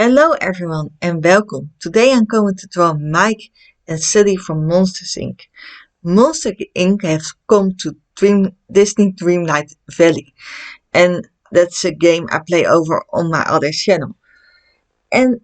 Hello everyone and welcome. Today I'm going to draw Mike and Sully from Monsters Inc. Monsters Inc. has come to Disney Dreamlight Valley, and that's a game I play over on my other channel. And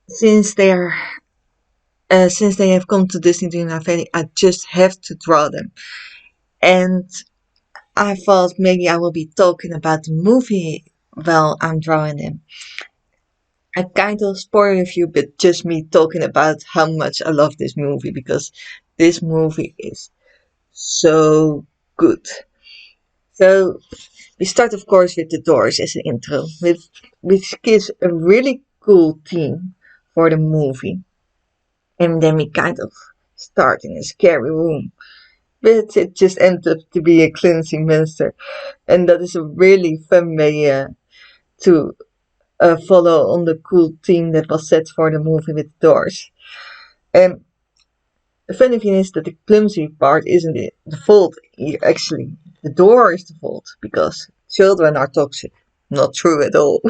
since they are since they have come to Disney Dreamlight Valley, I just have to draw them. And I thought maybe I will be talking about the movie while I'm drawing them. I kind of spoil a few, but just me talking about how much I love this movie because this movie is so good. So we start, of course, with The Doors as an intro, which gives a really cool theme for the movie. And then we kind of start in a scary room, but it just ends up to be a cleansing monster. And that is a really fun way to follow on the cool theme that was set for the movie with The Doors. And the funny thing is that the clumsy part isn't it the fault here, actually. The door is the fault because children are toxic. Not true at all.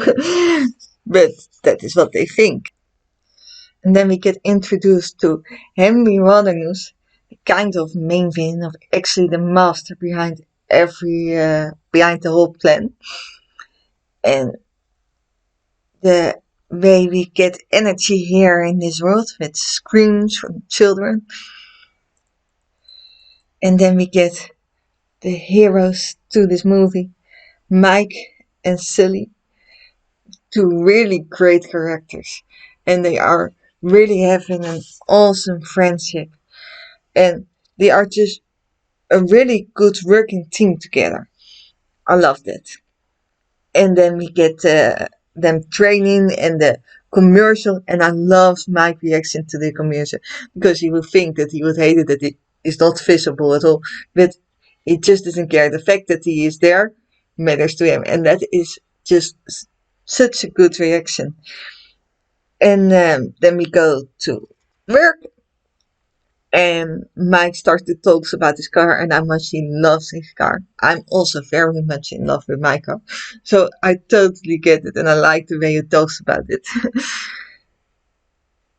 But that is what they think. And then we get introduced to Henry Roddenus, the kind of main villain of actually the master behind behind the whole plan. And the way we get energy here in this world with screams from children. And then we get the heroes to this movie, Mike and Sully, two really great characters. And they are really having an awesome friendship. And they are just a really good working team together. I love that. And then we get them training and the commercial. And I love Mike's reaction to the commercial because you would think that he would hate it, that it is not visible at all. But he just doesn't care. The fact that he is there matters to him. And that is just such a good reaction. And then we go to work. And Mike starts to talk about his car and how much he loves his car. I'm also very much in love with my car. So I totally get it and I like the way he talks about it.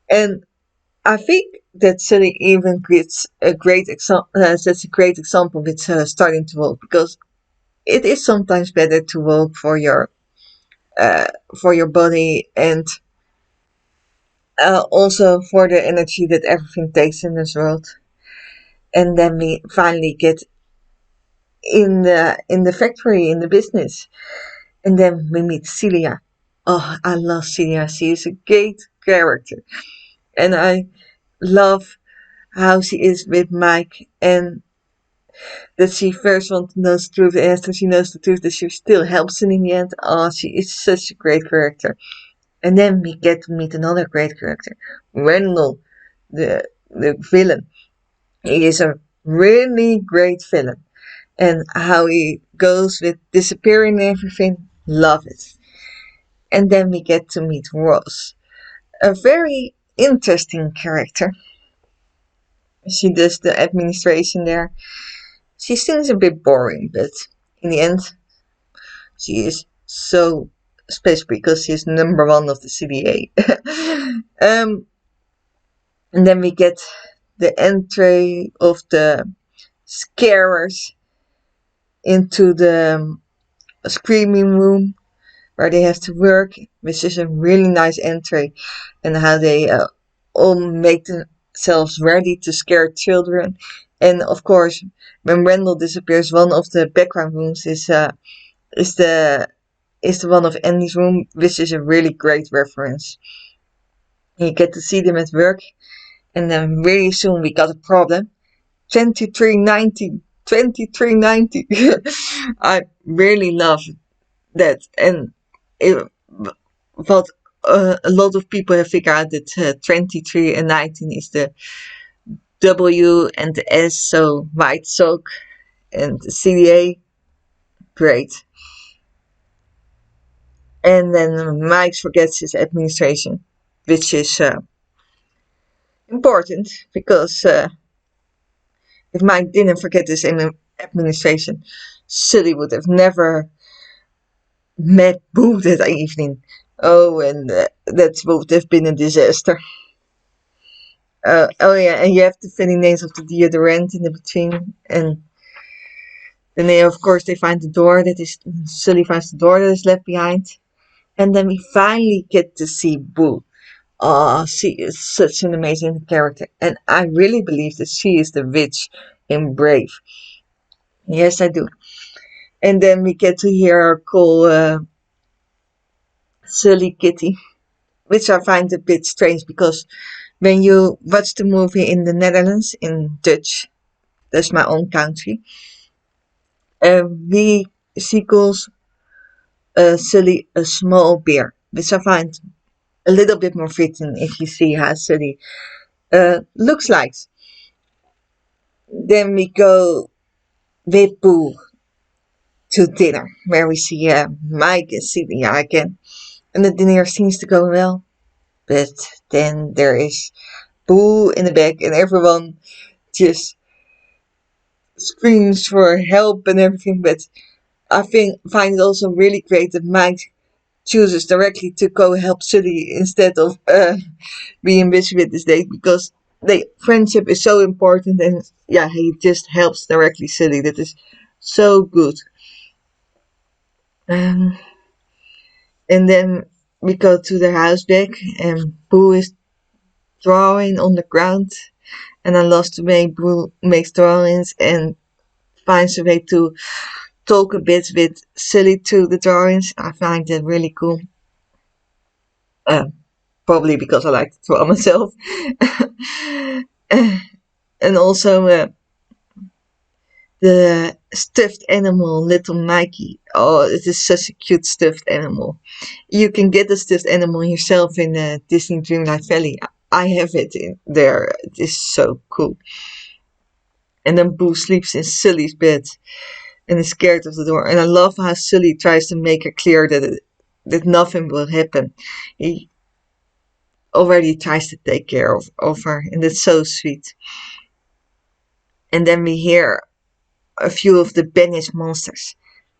And I think that Sully even sets a great example with starting to walk because it is sometimes better to walk for your body and also for the energy that everything takes in this world. And then we finally get in the factory, in the business. And then we meet Celia. Oh, I love Celia. She is a great character. And I love how she is with Mike and that she first wants to know the truth and after she knows the truth that she still helps him in the end. Oh, she is such a great character. And then we get to meet another great character, Randall, the villain. He is a really great villain. And how he goes with disappearing and everything, love it. And then we get to meet Ross, a very interesting character. She does the administration there. She seems a bit boring, but in the end, she is so special because she's number one of the CDA. And then we get the entry of the scarers into the screaming room where they have to work, which is a really nice entry, and how they all make themselves ready to scare children. And of course, when Randall disappears, one of the background rooms is the one of Andy's room, which is a really great reference. You get to see them at work, and then really soon we got a problem. 2390. 2390. I really love that. And what a lot of people have figured out that 23 and 19 is the W and the S, so White Sock and the CDA. Great. And then Mike forgets his administration, which is important because if Mike didn't forget his administration, Sully would have never met Boo that evening. Oh, and that would have been a disaster. Oh yeah, and you have the funny names of the deodorant in the between, and then of course they find the door that is Sully finds the door that is left behind, and then we finally get to see Boo. Oh, she is such an amazing character, and I really believe that she is the witch in Brave. Yes, I do. And then we get to hear her call Sully Kitty, which I find a bit strange because when you watch the movie in the Netherlands in Dutch, that's my own country, we she calls Sully a small bear, which I find a little bit more fitting if you see how Sully looks like. Then we go with Boo to dinner, where we see Mike and Celia again. And the dinner seems to go well, but then there is Boo in the back, and everyone just screams for help and everything. But I find it also really great that Mike chooses directly to go help Sully instead of being busy with this date, because the friendship is so important, and yeah, he just helps directly Sully. That is so good. Um, and then we go to the house back, and Boo is drawing on the ground, and I love the way Boo makes drawings and finds a way to talk a bit with Sully through the drawings. I find that really cool. Uh, Probably because I like to draw myself. And also the stuffed animal, little Mikey. Oh, it is such a cute stuffed animal. You can get the stuffed animal yourself in Disney Dreamlight Valley. I have it in there. It is so cool. And then Boo sleeps in Sully's bed and is scared of the door. And I love how Sully tries to make it clear that nothing will happen. He already tries to take care of her, and that's so sweet. And then we hear a few of the banished monsters.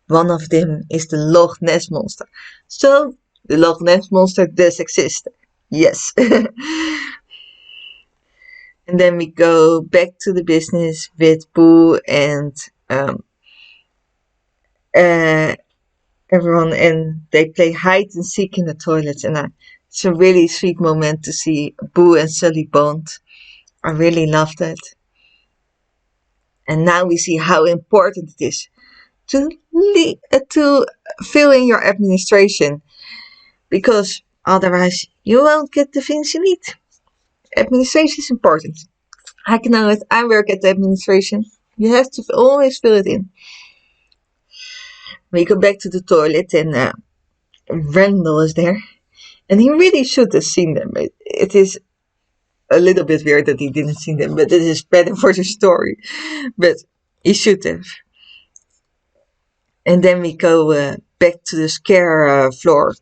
One of them is the Loch Ness Monster. So, the Loch Ness Monster does exist. Yes. And then we go back to the business with Boo and um, uh, everyone, and they play hide and seek in the toilets. And it's a really sweet moment to see Boo and Sully bond. I really love that. And now we see how important it is to fill in your administration, because otherwise you won't get the things you need. Administration is important. I can know it. I work at the administration. You have to always fill it in. We go back to the toilet, and Randall is there, and he really should have seen them. It is a little bit weird that he didn't see them, but it is better for the story. But he should have. And then we go back to the scare floor,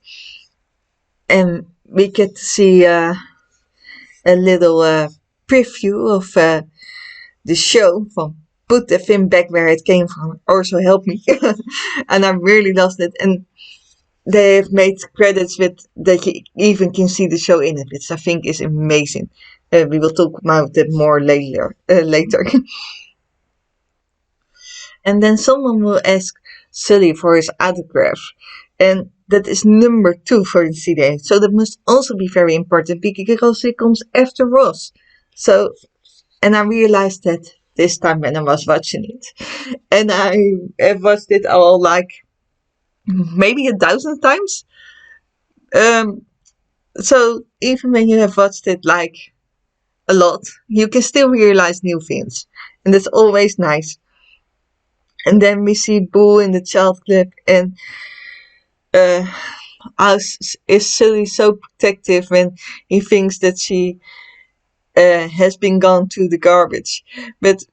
and we get to see a little preview of the show from Put the Film Back Where It Came From, or So Help Me. And I really loved it. And they have made credits with that you even can see the show in it, which I think is amazing. We will talk about that more later. And then someone will ask Sully for his autograph, and that is number 2 for the CD. So that must also be very important because it comes after Ross. So, and I realized that this time when I was watching it, and I have watched it all like maybe 1,000 times. Um, so even when you have watched it like a lot, you can still realize new things, and that's always nice. And then we see Boo in the child clip, and uh, is Sully so protective when he thinks that she has been gone to the garbage, but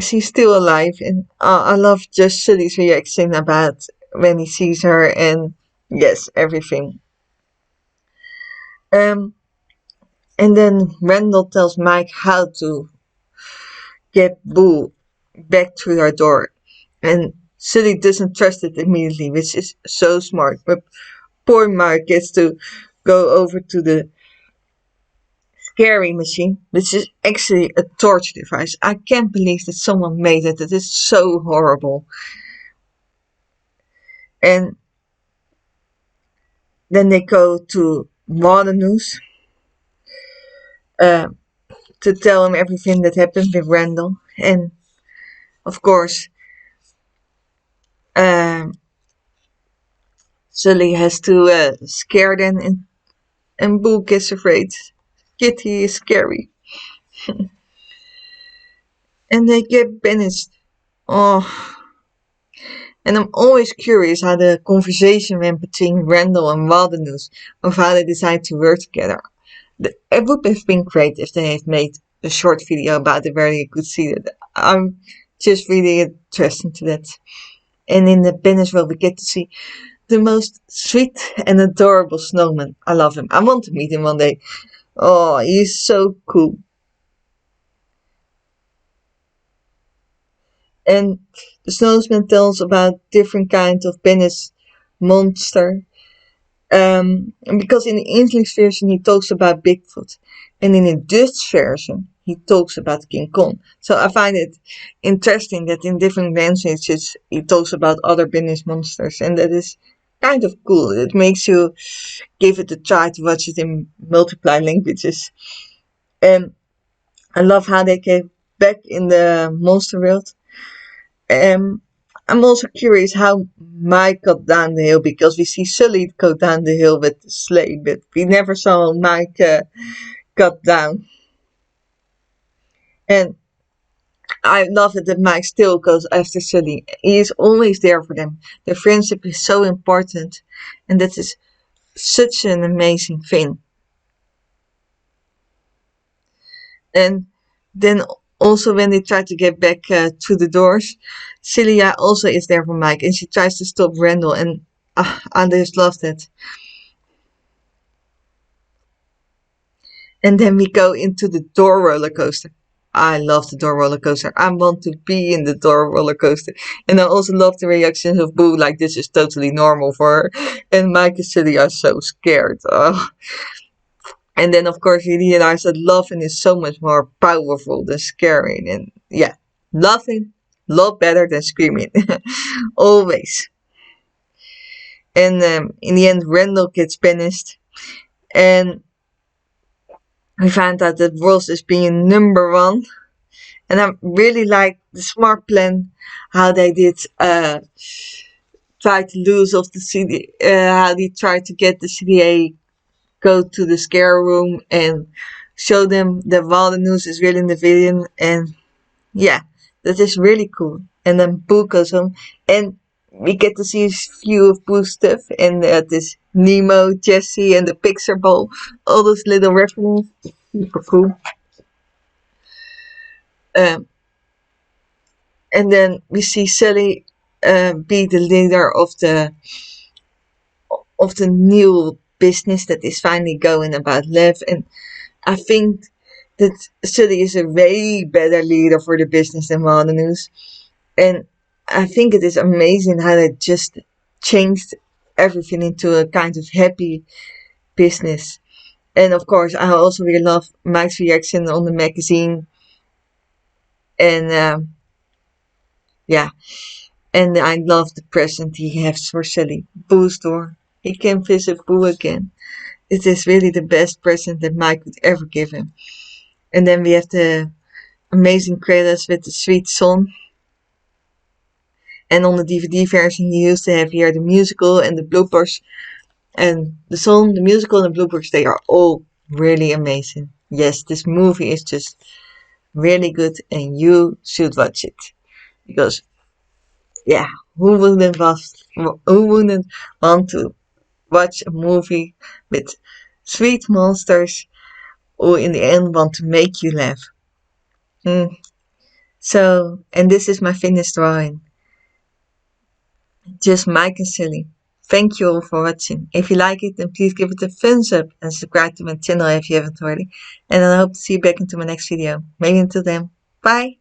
she's still alive. And I love just Sully's reaction about when he sees her, and yes, everything. Um, and then Randall tells Mike how to get Boo back through her door, and Sully doesn't trust it immediately, which is so smart. But poor Mark gets to go over to the scary machine, which is actually a torture device. I can't believe that someone made it. It is so horrible. And then they go to Waternoose uh, to tell him everything that happened with Randall. And of course, um, Sully has to scare them, and Boo gets afraid. Kitty is scary. And they get banished. Oh, and I'm always curious how the conversation went between Randall and Waternoose of how they decide to work together. It would have been great if they had made a short video about it where you could see that. I'm just really interested to that. And in the banish world, we get to see the most sweet and adorable snowman. I love him. I want to meet him one day. Oh, he's so cool. And the snowman tells about different kinds of banished monster. Because in the English version he talks about Bigfoot, and in the Dutch version he talks about King Kong. So I find it interesting that in different languages he talks about other banished monsters, and that is kind of cool. It makes you give it a try to watch it in multiple languages. And I love how they came back in the monster world. I'm also curious how Mike got down the hill, because we see Sully go down the hill with the sleigh, but we never saw Mike got down. And I love it that Mike still goes after Sully. He is always there for them. Their friendship is so important, and that is such an amazing thing. And then also when they try to get back to the doors, Celia also is there for Mike, and she tries to stop Randall, and I just love that. And then we go into the door roller coaster. I love the door roller coaster. I want to be in the door roller coaster. And I also love the reactions of Boo, like this is totally normal for her. And Mike and Celia are so scared. Oh. And then, of course, we realize that laughing is so much more powerful than scaring. And yeah, laughing, a lot better than screaming. Always. And in the end, Randall gets banished. And we find out that Ross is being number one. And I really like the smart plan, how they did try to lose off the CD, how they tried to get the CDA go to the scare room and show them that Waternoose is really the villain. And yeah, that is really cool. And then Boo goes home, and we get to see a few of Boo's stuff, and this Nemo, Jesse, and the Pixar ball, all those little references. Super cool. And then we see Sully be the leader of the new business that is finally going about Lev. And I think that Sully is a way better leader for the business than Waternoose. And I think it is amazing how they just changed everything into a kind of happy business. And of course, I also really love Mike's reaction on the magazine. And yeah, and I love the present he has for Sully, Boo's door. He can visit Boo again. It is really the best present that Mike could ever give him. And then we have the amazing credits with the sweet song. And on the DVD version, you used to have here the musical and the bloopers. And the song, the musical, and the bloopers, they are all really amazing. Yes, this movie is just really good, and you should watch it. Because, yeah, who wouldn't want to watch a movie with sweet monsters who in the end want to make you laugh? So, and this is my finished drawing. Just Mike and Sully. Thank you all for watching. If you like it, then please give it a thumbs up and subscribe to my channel if you haven't already. And I hope to see you back into my next video. Maybe until then, bye!